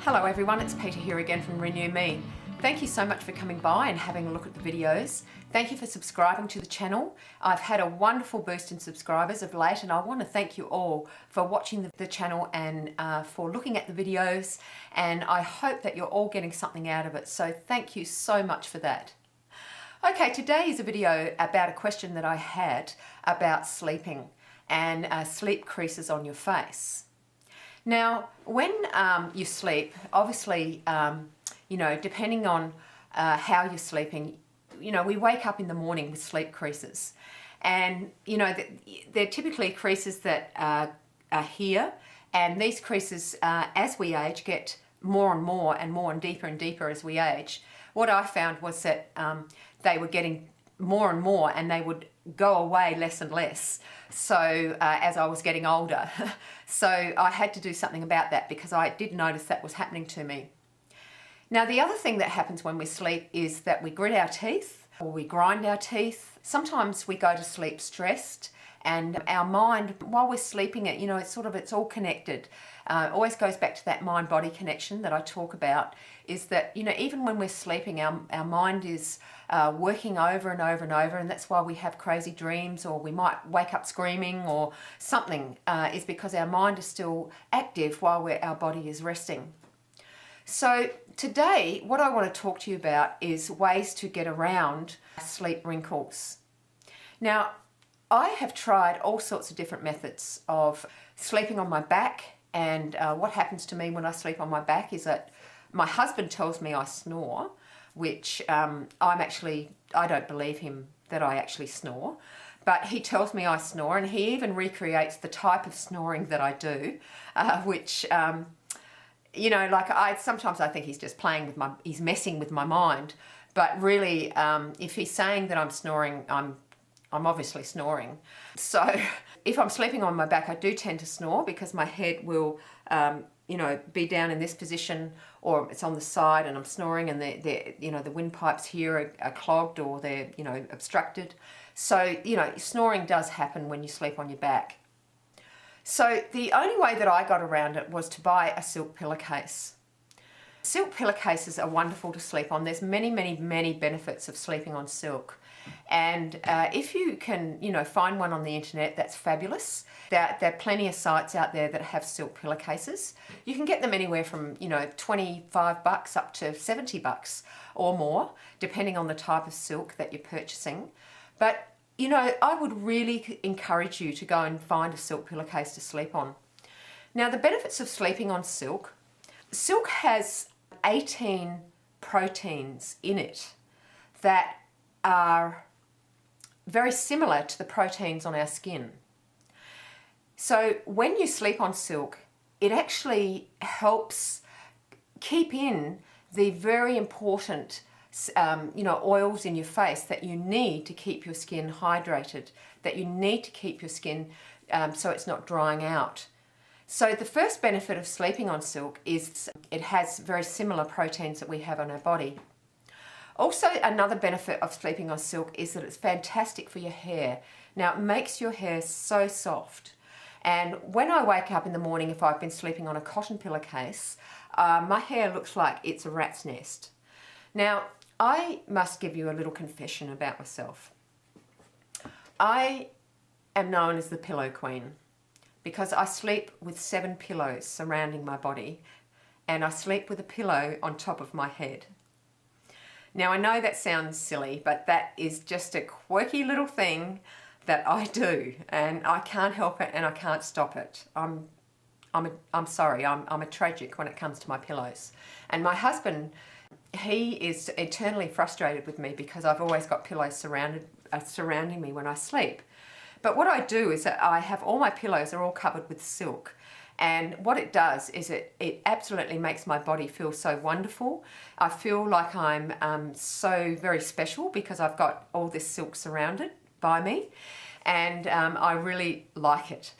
Hello everyone, it's Peta here again from Renew Me. Thank you so much for coming by and having a look at the videos. Thank you for subscribing to the channel. I've had a wonderful boost in subscribers of late, and I want to thank you all for watching the channel and for looking at the videos, and I hope that you're all getting something out of it, so thank you so much for that. Okay, today is a video about a question that I had about sleeping and sleep creases on your face. Now, when you sleep, obviously, you know, depending on how you're sleeping, you know, we wake up in the morning with sleep creases. And, you know, they're typically creases that are here. And these creases, as we age, get more and deeper as we age. What I found was that they were getting more and more, and they would go away less and less. So as I was getting older. So I had to do something about that because I did notice that was happening to me. Now, the other thing that happens when we sleep is that we grit our teeth or we grind our teeth. Sometimes we go to sleep stressed, and our mind, while we're sleeping, you know, it's all connected. It always goes back to that mind-body connection that I talk about, is that, you know, even when we're sleeping, our mind is working over and over, and that's why we have crazy dreams, or we might wake up screaming or something, is because our mind is still active while our body is resting. So today, what I want to talk to you about is ways to get around sleep wrinkles. Now, I have tried all sorts of different methods of sleeping on my back, and what happens to me when I sleep on my back is that my husband tells me I snore, which I don't believe him that I actually snore, but he tells me I snore, and he even recreates the type of snoring that I do, which, you know, like sometimes I think he's just he's messing with my mind, but really, if he's saying that I'm snoring, I'm obviously snoring. So if I'm sleeping on my back, I do tend to snore because my head will, you know, be down in this position, or it's on the side and I'm snoring, and you know, the windpipes here are clogged, or they're, you know, obstructed. So, you know, snoring does happen when you sleep on your back. So the only way that I got around it was to buy a silk pillowcase. Silk pillowcases are wonderful to sleep on. There's many benefits of sleeping on silk. And if you can, you know, find one on the internet, that's fabulous. There are plenty of sites out there that have silk pillowcases. You can get them anywhere from, you know, $25 up to $70 or more, depending on the type of silk that you're purchasing. But, you know, I would really encourage you to go and find a silk pillowcase to sleep on. Now, the benefits of sleeping on silk. Silk has 18 proteins in it that are very similar to the proteins on our skin. So when you sleep on silk, it actually helps keep in the very important you know, oils in your face that you need to keep your skin hydrated, that you need to keep your skin so it's not drying out. So the first benefit of sleeping on silk is it has very similar proteins that we have on our body. Also, another benefit of sleeping on silk is that it's fantastic for your hair. Now, it makes your hair so soft. And when I wake up in the morning, if I've been sleeping on a cotton pillowcase, my hair looks like it's a rat's nest. Now, I must give you a little confession about myself. I am known as the pillow queen because I sleep with 7 pillows surrounding my body, and I sleep with a pillow on top of my head. Now, I know that sounds silly, but that is just a quirky little thing that I do, and I can't help it and I can't stop it. I'm sorry, I'm a tragic when it comes to my pillows. And my husband, he is eternally frustrated with me because I've always got pillows surrounding me when I sleep. But what I do is that I have all my pillows are all covered with silk. And what it does is it absolutely makes my body feel so wonderful. I feel like I'm so very special because I've got all this silk surrounded by me, and I really like it.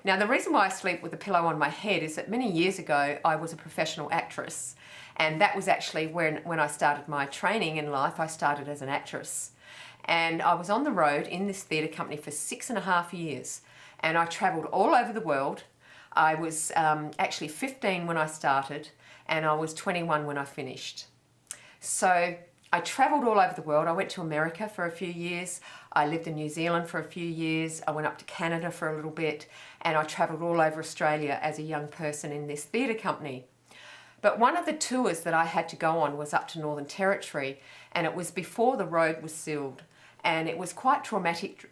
Now, the reason why I sleep with a pillow on my head is that many years ago I was a professional actress, and that was actually when I started my training in life. I started as an actress, and I was on the road in this theatre company for 6.5 years, and I travelled all over the world. I was actually 15 when I started, and I was 21 when I finished. So I travelled all over the world. I went to America for a few years. I lived in New Zealand for a few years. I went up to Canada for a little bit, and I travelled all over Australia as a young person in this theatre company. But one of the tours that I had to go on was up to Northern Territory, and it was before the road was sealed. And it was quite traumatic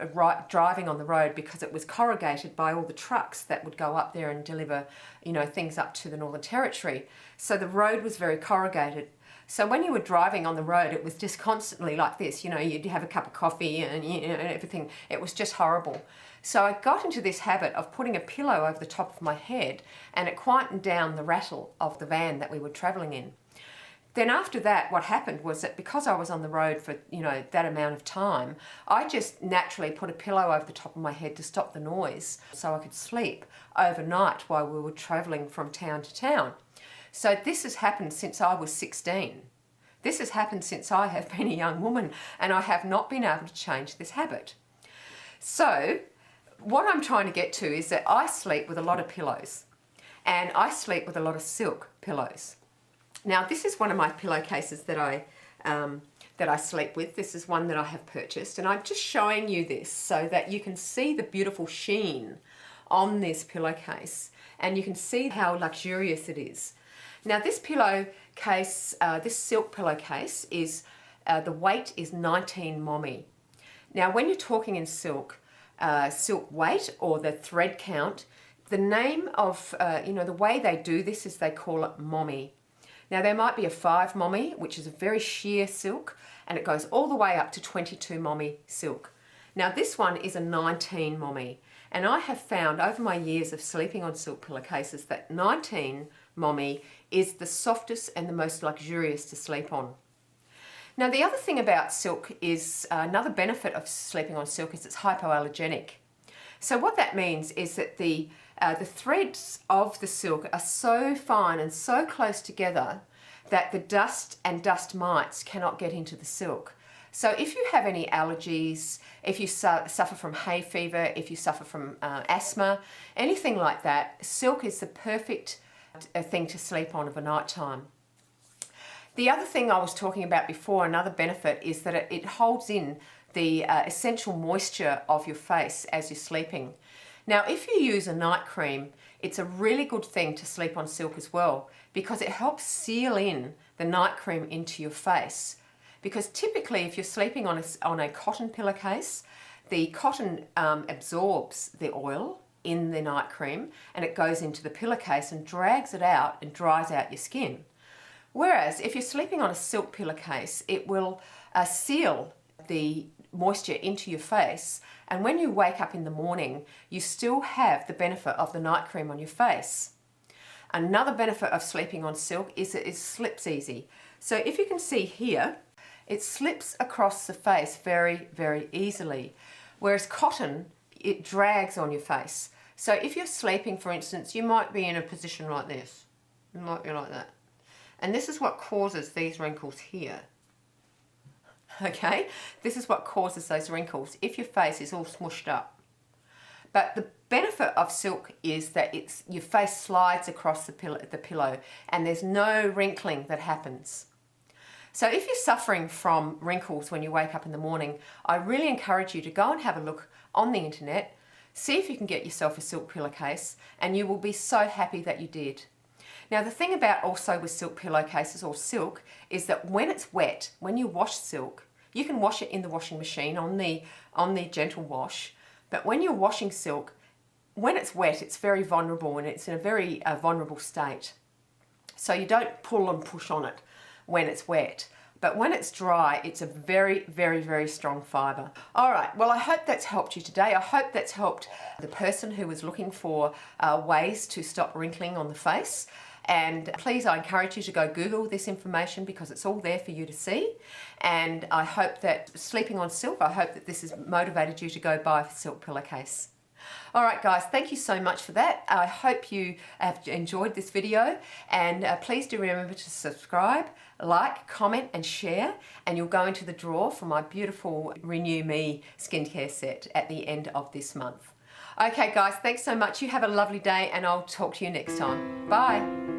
driving on the road because it was corrugated by all the trucks that would go up there and deliver, you know, things up to the Northern Territory. So the road was very corrugated. So when you were driving on the road, it was just constantly like this, you know, you'd have a cup of coffee and, you know, and everything. It was just horrible. So I got into this habit of putting a pillow over the top of my head, and it quietened down the rattle of the van that we were travelling in. Then after that, what happened was that because I was on the road for, you know, that amount of time, I just naturally put a pillow over the top of my head to stop the noise so I could sleep overnight while we were travelling from town to town. So this has happened since I was 16. This has happened since I have been a young woman, and I have not been able to change this habit. So what I'm trying to get to is that I sleep with a lot of pillows, and I sleep with a lot of silk pillows. Now this is one of my pillowcases that I sleep with. This is one that I have purchased, and I'm just showing you this so that you can see the beautiful sheen on this pillowcase, and you can see how luxurious it is. Now this pillowcase, this silk pillowcase is, the weight is 19 mommy. Now when you're talking in silk, silk weight or the thread count, the name of, you know, the way they do this is they call it mommy. Now there might be a 5 mommy, which is a very sheer silk, and it goes all the way up to 22 mommy silk. Now this one is a 19 mommy, and I have found over my years of sleeping on silk pillowcases that 19 mommy is the softest and the most luxurious to sleep on. Now the other thing about silk is, another benefit of sleeping on silk is it's hypoallergenic. So what that means is that the threads of the silk are so fine and so close together that the dust and dust mites cannot get into the silk. So if you have any allergies, if you suffer from hay fever, if you suffer from asthma, anything like that, silk is the perfect thing to sleep on of a night time. The other thing I was talking about before, another benefit, is that it holds in the essential moisture of your face as you're sleeping. Now, if you use a night cream, it's a really good thing to sleep on silk as well, because it helps seal in the night cream into your face. Because typically, if you're sleeping on a cotton pillowcase, the cotton absorbs the oil in the night cream, and it goes into the pillowcase and drags it out and dries out your skin. Whereas if you're sleeping on a silk pillowcase, it will seal the moisture into your face, and when you wake up in the morning, you still have the benefit of the night cream on your face. Another benefit of sleeping on silk is that it slips easy. So if you can see here, it slips across the face very, very easily, whereas cotton, it drags on your face. So if you're sleeping, for instance, you might be in a position like this. You might be like that. And this is what causes these wrinkles here. Okay, this is what causes those wrinkles if your face is all smushed up. But the benefit of silk is that your face slides across the pillow and there's no wrinkling that happens. So if you're suffering from wrinkles when you wake up in the morning, I really encourage you to go and have a look on the internet, see if you can get yourself a silk pillowcase, and you will be so happy that you did. Now the thing about also with silk pillowcases or silk is that when it's wet, when you wash silk, you can wash it in the washing machine on the gentle wash, but when you're washing silk, when it's wet, it's very vulnerable and it's in a very vulnerable state. So you don't pull and push on it when it's wet. But when it's dry, it's a very, very, very strong fibre. All right, well, I hope that's helped you today. I hope that's helped the person who was looking for ways to stop wrinkling on the face. And please, I encourage you to go Google this information because it's all there for you to see. And I hope that sleeping on silk, I hope that this has motivated you to go buy a silk pillowcase. All right, guys, thank you so much for that. I hope you have enjoyed this video, and please do remember to subscribe, like, comment and share, and you'll go into the draw for my beautiful Renew Me skincare set at the end of this month. Okay, guys, thanks so much. You have a lovely day, and I'll talk to you next time. Bye.